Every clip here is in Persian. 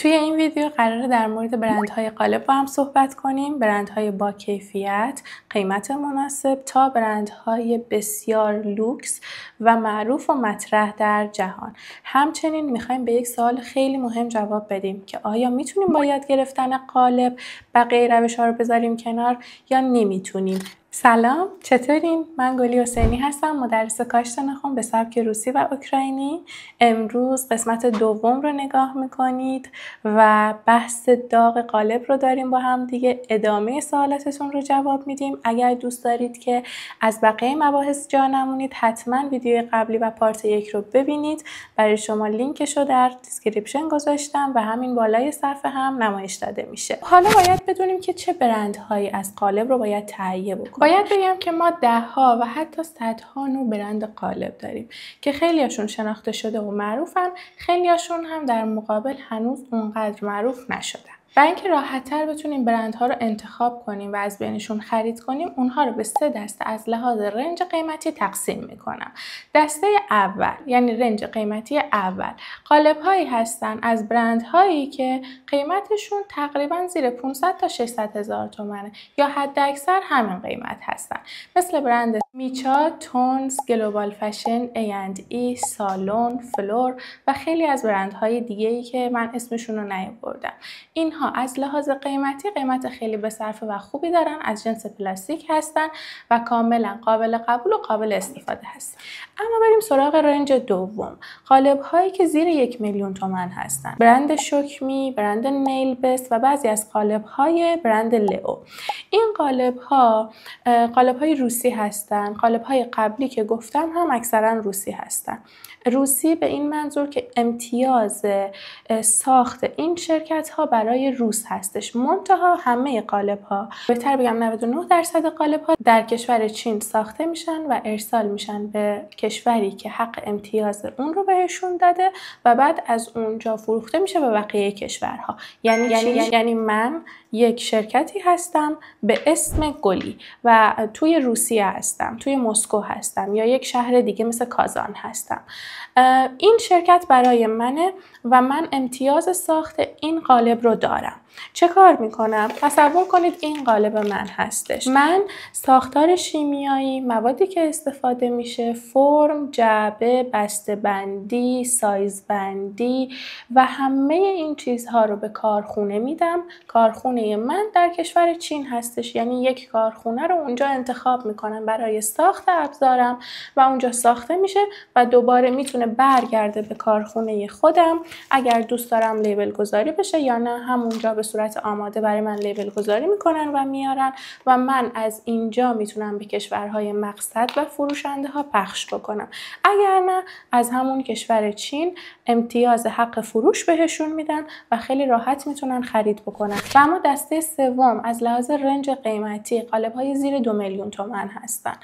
توی این ویدیو قراره در مورد برندهای قالب با هم صحبت کنیم، برندهای با کیفیت، قیمت مناسب تا برندهای بسیار لوکس و معروف و مطرح در جهان. همچنین میخوایم به یک سوال خیلی مهم جواب بدیم که آیا میتونیم با یاد گرفتن قالب بقیه روش‌ها رو بذاریم کنار یا نمیتونیم؟ سلام، چطورین؟ من گلی حسینی هستم، مدرس کاشت ناخن به سبک روسی و اوکراینی. امروز قسمت دوم رو نگاه میکنید و بحث داغ قالب رو داریم با هم دیگه. ادامه سوالاتتون رو جواب میدیم. اگر دوست دارید که از بقیه مباحث جا نمونید حتما ویدیو قبلی و پارت 1 رو ببینید. برای شما لینکش رو در دیسکریپشن گذاشتم و همین بالای صفحه هم نمایش داده میشه. حالا باید بدونیم که چه برندهایی از قالب رو باید تهیه بکنیم. باید بگم که ما ده‌ها و حتی صدها نوع برند قالب داریم که خیلیاشون شناخته شده و معروفن، خیلیاشون هم در مقابل هنوز اونقدر معروف نشدن. برای اینکه راحت‌تر بتونیم برندها رو انتخاب کنیم و از بینشون خرید کنیم، اونها رو به 3 دسته از لحاظ رنج قیمتی تقسیم میکنم. دسته اول یعنی رنج قیمتی اول، قالب‌هایی هستن از برندهایی که قیمتشون تقریبا زیر 500 تا 600 هزار تومنه یا حد اکثر همین قیمت هستن، مثل برند میچا، تونز، گلوبال فشن، A&E، سالون، فلور و خیلی از برندهای دیگه‌ای که من اسمشون رو نیاوردم. اینها از لحاظ قیمتی قیمت خیلی بصرفه و خوبی دارن، از جنس پلاستیک هستن و کاملا قابل قبول و قابل استفاده هستن. اما بریم سراغ رنج دوم، قالب هایی که زیر 1 میلیون تومان هستن. برند شوکمی، برند نیل بست و بعضی از قالب های برند لئو. این قالب های روسی هستن. قالب های قبلی که گفتم هم اکثرا روسی هستن. روسی به این منظور که امتیاز ساخت این شرکت ها برای روس هستش. منتها همه قالب ها، بهتر بگم 99% قالب ها در کشور چین ساخته میشن و ارسال میشن به کشوری که حق امتیاز اون رو بهشون داده و بعد از اونجا فروخته میشه به بقیه کشورها. یعنی من یک شرکتی هستم به اسم گلی و توی روسیه هستم، توی مسکو هستم یا یک شهر دیگه مثل کازان هستم. این شرکت برای منه و من امتیاز ساخت این قالب رو دارم. چه کار میکنم؟ تصور کنید این قالب من هستش. من ساختار شیمیایی، موادی که استفاده میشه، فرم، جعبه، بسته‌بندی، سایزبندی و همه این چیزها رو به کارخونه میدم. کارخونه من در کشور چین هستش، یعنی یک کارخونه رو اونجا انتخاب میکنم برای ساخت ابزارم و اونجا ساخته میشه و دوباره میتونه برگرده به کارخونه خودم اگر دوست دارم لیبل گذاری بشه یا نه، همونجا به صورت آماده برای من لیبل گذاری میکنن و میارن و من از اینجا میتونم به کشورهای مقصد و فروشنده ها پخش بکنم. اگر نه از همون کشور چین امتیاز حق فروش بهشون میدن و خیلی راحت میتونن خرید بکنن. و اما دسته سوم از لحاظ رنج قیمتی قالب های زیر 2 میلیون تومان هستن.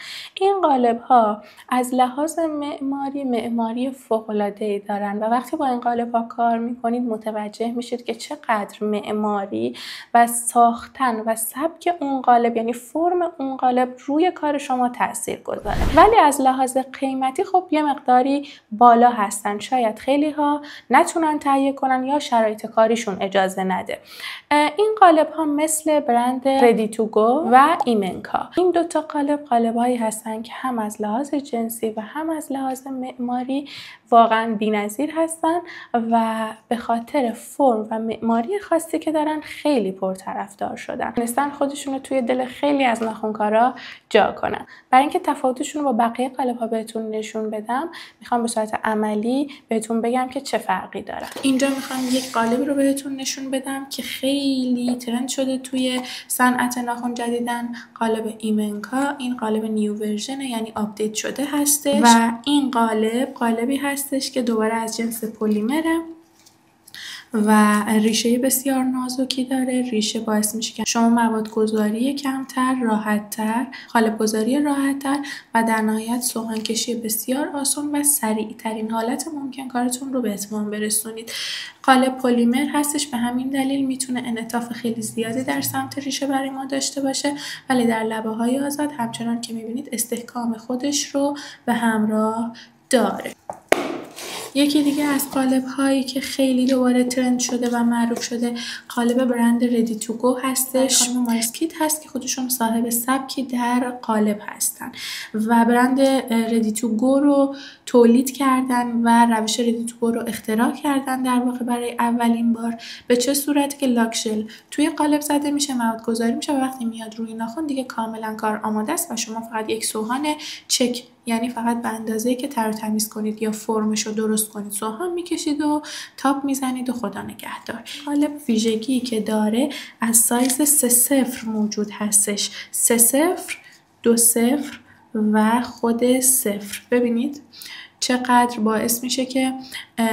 این قالب ها از لحاظ معماری فوق العاده ای دارن و وقتی با این قالب ها کار میکنید متوجه میشید که چقدر معماری و ساختن و سبک اون قالب یعنی فرم اون قالب روی کار شما تاثیر گذاره. ولی از لحاظ قیمتی خب یه مقداری بالا هستن، شاید خیلی ها نتونن تهیه کنن یا شرایط کاریشون اجازه نده. این قالب ها مثل برند ردی تو گو و ایمنکا. این دوتا قالب هایی هستن که هم از لحاظ جنسی و هم از لحاظ معماری واقعا بی‌نظیر هستن و به خاطر فرم و معماری خاصی که دارن خیلی پرطرفدار شدن. تونستن خودشون رو توی دل خیلی از ناخنکارا جا کنن. برای اینکه تفاوتشون رو با بقیه قالب‌ها بهتون نشون بدم، میخوام به صورت عملی بهتون بگم که چه فرقی داره. اینجا میخوام یک قالب رو بهتون نشون بدم که خیلی ترند شده توی صنعت ناخن جدیدن، قالب ایمنکا. این قالب نیو ورژن یعنی آپدیت شده هستش و این قالبی هستش که دوباره از جنس پلیمره و ریشه بسیار نازکی داره. ریشه باعث میشه که شما مواد گذاری کمتر، راحت‌تر، قالب گذاری راحت‌تر و در نهایت سوهان کشی بسیار آسان و سریع ترین حالت ممکن کارتون رو به اتمام برسونید. قالب پلیمر هستش، به همین دلیل میتونه انعطاف خیلی زیادی در سمت ریشه برای ما داشته باشه، ولی در لبه‌های آزاد همچنان که میبینید استحکام خودش رو به همراه داره. یکی دیگه از قالب هایی که خیلی دوباره ترند شده و معروف شده قالب برند ردی تو گو هستش. خانم مارسکیت هست که خودشون صاحب سبکی در قالب هستن و برند ردی تو گو رو تولید کردن و روش ردی تو گو رو اختراع کردن در واقع برای اولین بار. به چه صورتی که لاکشل توی قالب زده میشه، مواد گذاری میشه و وقتی میاد روی ناخن دیگه کاملا کار آماده است و شما فقط یک سوهان چک، یعنی فقط به اندازه‌ای که تر تمیز کنید یا فرمش رو درست کنید سوهان میکشید و تاپ میزنید و خدا نگهدار. قالب ویژگی که داره از سایز 3-0 موجود هستش، 3-0 2-0 و خود 0. ببینید چقدر باعث میشه که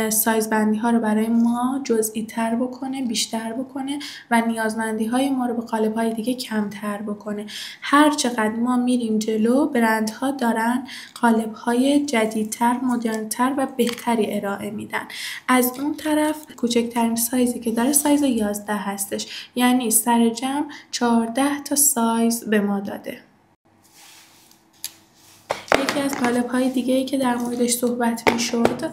سایز بندی ها رو برای ما جزئی تر بکنه، بیشتر بکنه و نیازمندی های ما رو به قالب های دیگه کمتر بکنه. هر چقدر ما میریم جلو برندها دارن قالب های جدیدتر، مدرنتر و بهتری ارائه میدن. از اون طرف کوچکترین سایزی که داره سایز 11 هستش، یعنی سر جمع 14 تا سایز به ما داده. یکی از قالب‌های دیگه‌ای که در موردش صحبت می‌شد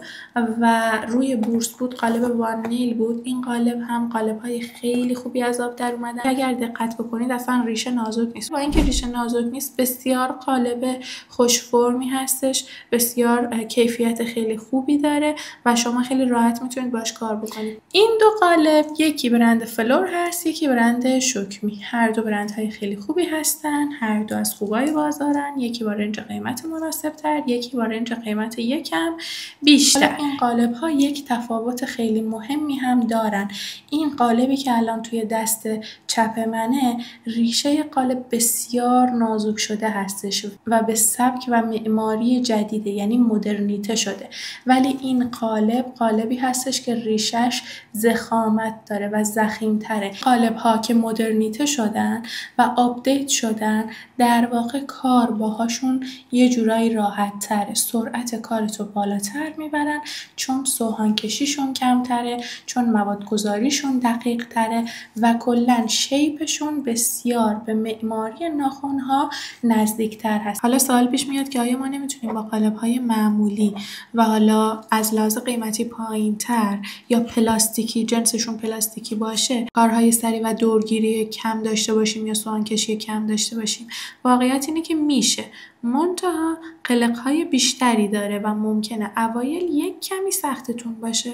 و روی بورس بود قالب وان نیل بود. این قالب هم قالب‌های خیلی خوبی از آب در اومدن. اگر دقت بکنید اصلا ریشه نازک نیست. با اینکه ریشه نازک نیست بسیار قالب خوش فرمی هستش، بسیار کیفیت خیلی خوبی داره و شما خیلی راحت میتونید باش کار بکنید. این دو قالب یکی برند فلور هست، یکی برند شوکمی. هر دو برندهای خیلی خوبی هستن، هر دو از خوبای بازارن. یکی با رنج قیمت مناسب تر، یکی با رنج قیمت یکم بیشتر. این قالب ها یک تفاوت خیلی مهمی هم دارن. این قالبی که الان توی دست چپ منه ریشه قالب بسیار نازک شده هستش و به سبک و معماری جدیده، یعنی مدرنیته شده. ولی این قالبی هستش که ریشش ضخامت داره و ضخیم‌تره. قالب ها که مدرنیته شدن و آپدیت شدن در واقع کار باهاشون یه جورایی راحت تره، سرعت کارتو بالاتر میبرن چون سوهان کشیشون کمتره، چون مواد گذاریشون دقیق تره و کلن شیپشون بسیار به معماری ناخن‌ها نزدیکتر هست. حالا سوال پیش میاد که آیا ما نمیتونیم با قالب‌های معمولی و حالا از لحاظ قیمتی پایین‌تر یا پلاستیکی، جنسشون پلاستیکی باشه، کارهای سری و دورگیری کم داشته باشیم یا سوهان کشی کم داشته باشیم؟ واقعیت اینه که میشه، منتها قلق‌های بیشتری داره و ممکنه اوایل یک کمی سختتون باشه.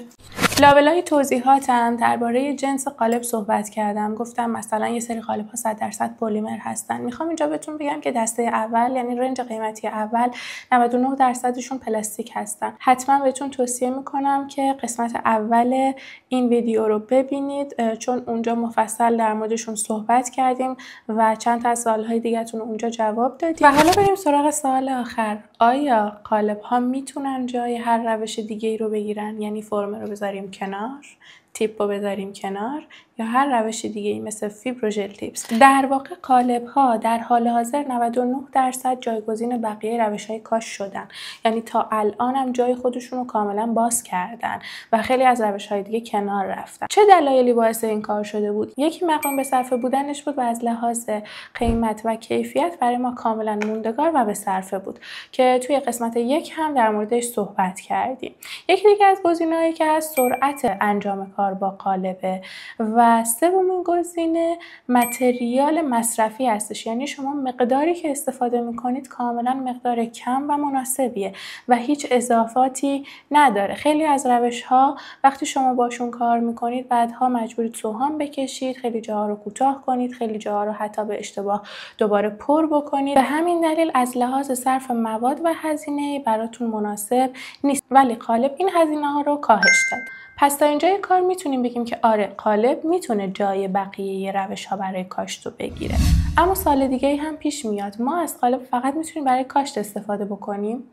لابلای توضیحاتم درباره جنس قالب صحبت کردم. گفتم مثلا یه سری قالب‌ها 100% پلیمر هستن. میخوام اینجا بهتون بگم که دسته اول، یعنی رنج قیمتی اول، 99%شون پلاستیک هستن. حتما بهتون توصیه میکنم که قسمت اول این ویدیو رو ببینید چون اونجا مفصل در موردشون صحبت کردیم و چند تا از سوال‌های دیگه‌تون اونجا جواب دادیم. و حالا بریم سراغ سوال آخر. آیا قالب‌ها میتونن جای هر روش دیگه‌ای رو بگیرن؟ یعنی فرم رو بذاریم کنار، تیپ رو بذاریم کنار یا هر روش دیگه‌ای مثل فیبر و ژل تیپس؟ در واقع قالب‌ها در حال حاضر 99% جایگزین بقیه روش‌های کاش شدن. یعنی تا الان هم جای خودشون رو کاملا باز کردن و خیلی از روش‌های دیگه کنار رفتن. چه دلایلی باعث این کار شده بود؟ یکی مقرون به صرفه بودنش بود و از لحاظ قیمت و کیفیت برای ما کاملا موندگار و به صرفه بود که توی قسمت یک هم در موردش صحبت کردیم. یکی دیگه از گزینه‌هایی که هست سرعت انجام کار با قالبه و سومین گزینه متریال مصرفی هستش. یعنی شما مقداری که استفاده میکنید کاملا مقدار کم و مناسبیه و هیچ اضافاتی نداره. خیلی از روش ها وقتی شما باشون کار میکنید بعدها مجبورید سوهان بکشید، خیلی جاها رو کوتاه کنید، خیلی جاها رو حتی به اشتباه دوباره پر بکنید. به همین دلیل از لحاظ صرف مواد و هزینه براتون مناسب نیست، ولی قالب این هزینه ها رو کاهش داد. پس تا اینجای کار میتونیم بگیم که آره قالب میتونه جای بقیه روش ها برای کاشت رو بگیره. اما سوال دیگه هم پیش میاد، ما از قالب فقط میتونیم برای کاشت استفاده بکنیم؟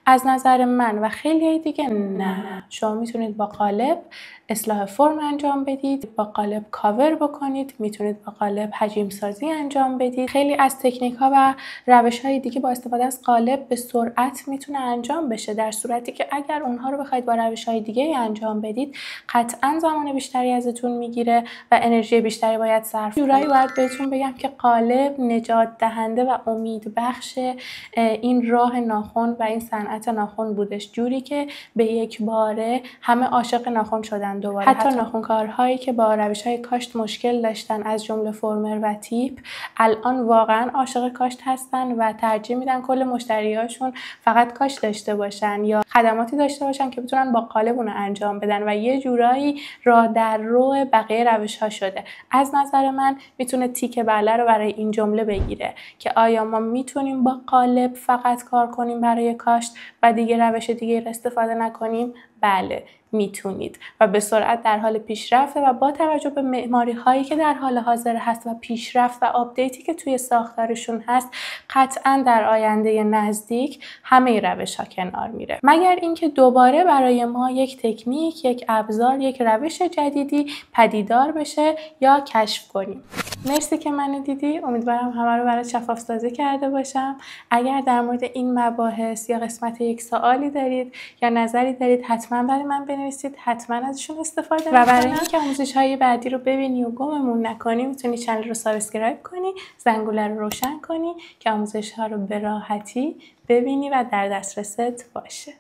از نظر من و خیلی دیگه نه. شما میتونید با قالب اصلاح فرم انجام بدید، با قالب کاور بکنید، میتونید با قالب حجم سازی انجام بدید. خیلی از تکنیک ها و روش های دیگه با استفاده از قالب به سرعت میتونه انجام بشه، در صورتی که اگر اونها رو بخواید با روش های دیگه انجام بدید قطعا زمان بیشتری ازتون میگیره و انرژی بیشتری باید صرف کنید. جورایی باید بهتون بگم که قالب قالب نجات دهنده و امید بخش این راه ناخن و این صنعت ناخن بودش، جوری که به یک باره همه عاشق ناخن شدن دوباره. حتی ناخنکارهایی که با روش‌های کاشت مشکل داشتن از جمله فرمر و تیپ الان واقعا عاشق کاشت هستن و ترجیح میدن کل مشتریاشون فقط کاشت داشته باشن یا خدماتی داشته باشن که بتونن با قالب اون انجام بدن و یه جورایی راه در رو بقیه روش‌ها شده. از نظر من میتونه تیک بله رو برای این جمله بگیره که آیا ما میتونیم با قالب فقط کار کنیم برای کاشت و دیگه روش دیگه استفاده نکنیم؟ بله میتونید و به سرعت در حال پیشرفت و با توجه به معماری هایی که در حال حاضر هست و پیشرفت و آپدیتی که توی ساختارشون هست قطعا در آینده نزدیک همه روش ها کنار میره، مگر اینکه دوباره برای ما یک تکنیک، یک ابزار، یک روش جدیدی پدیدار بشه یا کشف کنیم. مرسی که منو دیدی. امیدوارم همه رو برات شفاف سازی کرده باشم. اگر در مورد این مباحث یا قسمت یک سوالی دارید یا نظری دارید حتما برای من بنویسید، حتما ازشون استفاده کنید. و برای اینکه آموزش‌های بعدی رو ببینی و گممون نکنی میتونی چنل رو سابسکرایب کنی، زنگوله رو روشن کنی که آموزش‌ها رو به راحتی ببینی و در دسترست باشه.